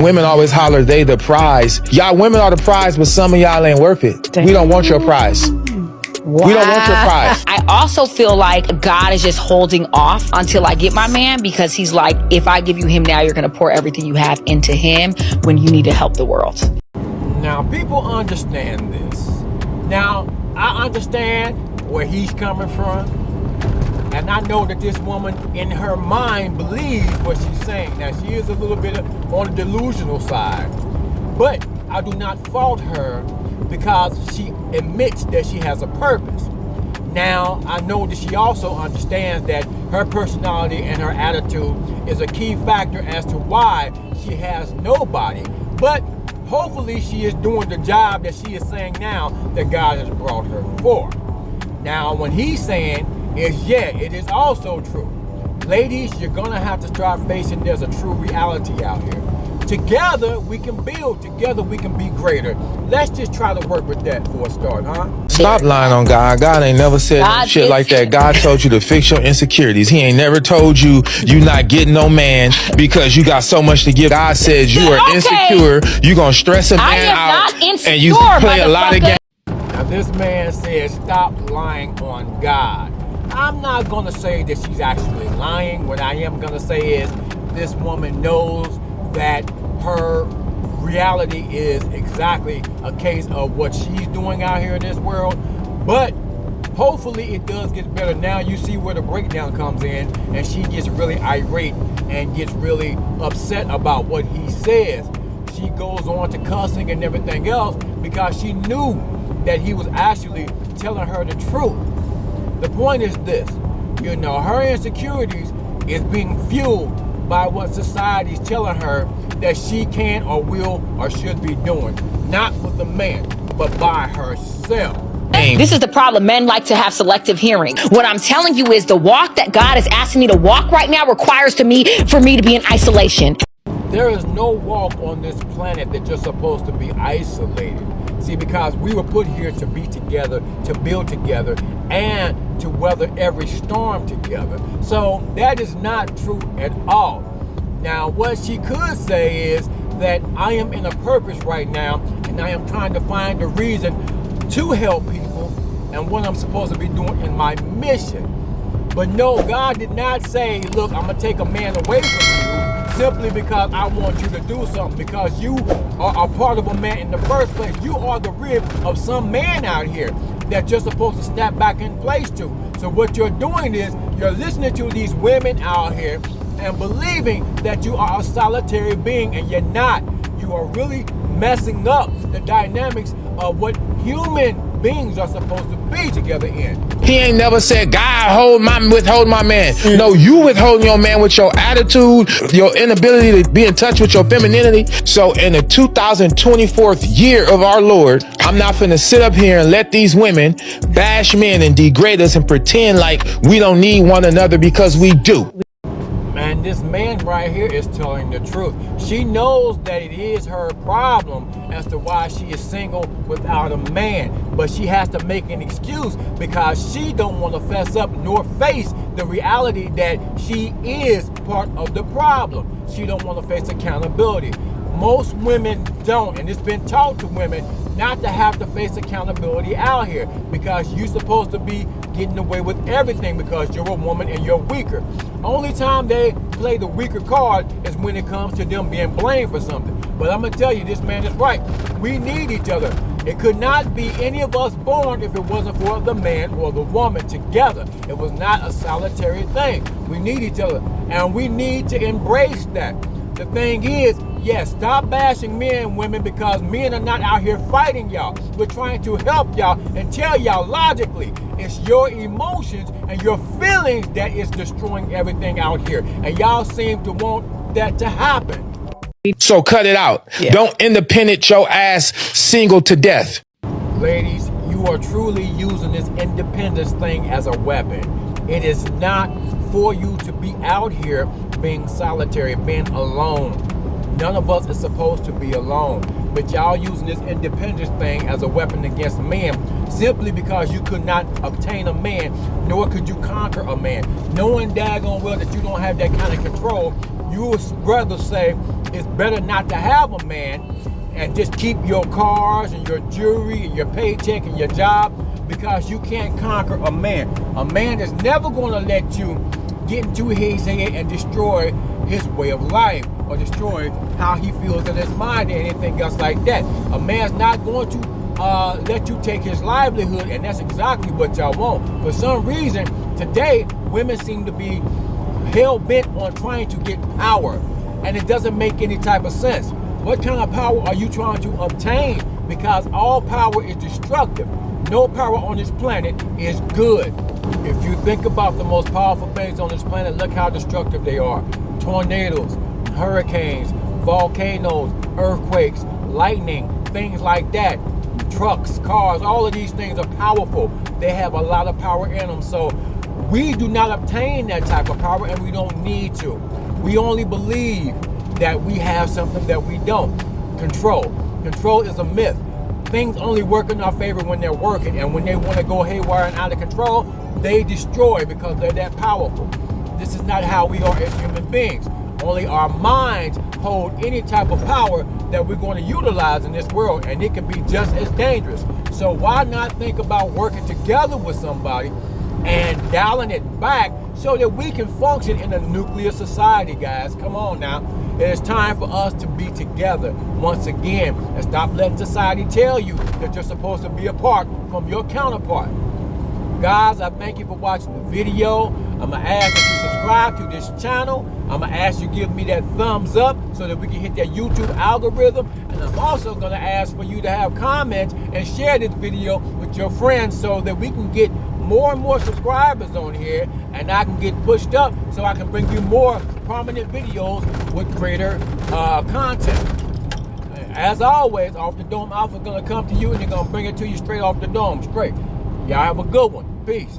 Women always holler they the prize. Y'all women are the prize, but some of y'all ain't worth it. We don't want your prize. Wow. We don't want your prize. I also feel like God is just holding off until I get my man, because he's like, if I give you him now, you're going to pour everything you have into him when you need to help the world. Now, people understand this. Now, I understand where he's coming from. And I know that this woman in her mind believes what she's saying. Now, she is a little bit on the delusional side. But I do not fault her because she admits that she has a purpose. Now, I know that she also understands that her personality and her attitude is a key factor as to why she has nobody. But hopefully she is doing the job that she is saying now that God has brought her for. Now, when he's saying is, yeah, it is also true. Ladies, you're gonna have to start facing there's a true reality out here. Together, we can build. Together, we can be greater. Let's just try to work with that for a start, huh? Stop lying on God. God ain't never said no shit like that. God told you to fix your insecurities. He ain't never told you not getting no man because you got so much to give. God says you are insecure. You gonna stress a man out, and you play a lot of games. Now, this man says stop lying on God. I'm not gonna say that she's actually lying. What I am gonna say is this woman knows that her reality is exactly a case of what she's doing out here in this world. But hopefully it does get better. Now you see where the breakdown comes in, and she gets really irate and gets really upset about what he says. She goes on to cussing and everything else because she knew that he was actually telling her the truth. The point is this, her insecurities is being fueled by what society's telling her that she can or will or should be doing. Not with the man, but by herself. This is the problem. Men like to have selective hearing. What I'm telling you is the walk that God is asking me to walk right now requires for me to be in isolation. There is no walk on this planet that you're supposed to be isolated. See, because we were put here to be together, to build together, and to weather every storm together. So that is not true at all. Now, what she could say is that I am in a purpose right now, and I am trying to find a reason to help people and what I'm supposed to be doing in my mission. But no, God did not say, look, I'm going to take a man away from you simply because I want you to do something, because you are a part of a man in the first place. You are the rib of some man out here that you're supposed to snap back in place to. So what you're doing is you're listening to these women out here and believing that you are a solitary being, and you're not. You are really messing up the dynamics of what human beings are supposed to be together in. He ain't never said, God, withhold my man. No, you withholding your man with your attitude, your inability to be in touch with your femininity. So in the 2024th year of our Lord, I'm not finna sit up here and let these women bash men and degrade us and pretend like we don't need one another, because we do. And this man right here is telling the truth. She knows that it is her problem as to why she is single without a man. But she has to make an excuse because she don't want to fess up nor face the reality that she is part of the problem. She don't want to face accountability. Most women don't, and it's been taught to women not to have to face accountability out here, because you're supposed to be getting away with everything because you're a woman and you're weaker. Only time they play the weaker card is when it comes to them being blamed for something. But I'm gonna tell you, this man is right. We need each other. It could not be any of us born if it wasn't for the man or the woman together. It was not a solitary thing. We need each other, and we need to embrace that. The thing is, yes, stop bashing men and women, because men are not out here fighting y'all. We're trying to help y'all and tell y'all logically it's your emotions and your feelings that is destroying everything out here. And y'all seem to want that to happen. So cut it out. Yeah. Don't independent your ass single to death. Ladies, you are truly using this independence thing as a weapon. It is not for you to be out here being solitary, being alone. None of us is supposed to be alone. But y'all using this independence thing as a weapon against men simply because you could not obtain a man, nor could you conquer a man. Knowing daggone well that you don't have that kind of control, you would rather say it's better not to have a man and just keep your cars and your jewelry and your paycheck and your job, because you can't conquer a man. A man is never going to let you get into his head and destroy his way of life or destroy how he feels in his mind or anything else like that. A man's not going to let you take his livelihood, and that's exactly what y'all want. For some reason, today, women seem to be hell-bent on trying to get power, and it doesn't make any type of sense. What kind of power are you trying to obtain? Because all power is destructive. No power on this planet is good. If you think about the most powerful things on this planet, look how destructive they are. Tornadoes, hurricanes, volcanoes, earthquakes, lightning, things like that. Trucks, cars, all of these things are powerful. They have a lot of power in them. So we do not obtain that type of power, and we don't need to. We only believe that we have something that we don't. Control. Control is a myth. Things only work in our favor when they're working, and when they want to go haywire and out of control, they destroy because they're that powerful. This is not how we are as human beings. Only our minds hold any type of power that we're going to utilize in this world, and it can be just as dangerous. So why not think about working together with somebody and dialing it back so that we can function in a nuclear society, guys? Come on now. It is time for us to be together once again, and stop letting society tell you that you're supposed to be apart from your counterpart. Guys, I thank you for watching the video. I'm going to ask that you subscribe to this channel. I'm going to ask you to give me that thumbs up so that we can hit that YouTube algorithm. And I'm also going to ask for you to have comments and share this video with your friends so that we can get more and more subscribers on here, and I can get pushed up so I can bring you more prominent videos with greater content. As always, Off the Dome Alpha is going to come to you, and they're going to bring it to you straight off the dome, straight. Y'all have a good one. Peace.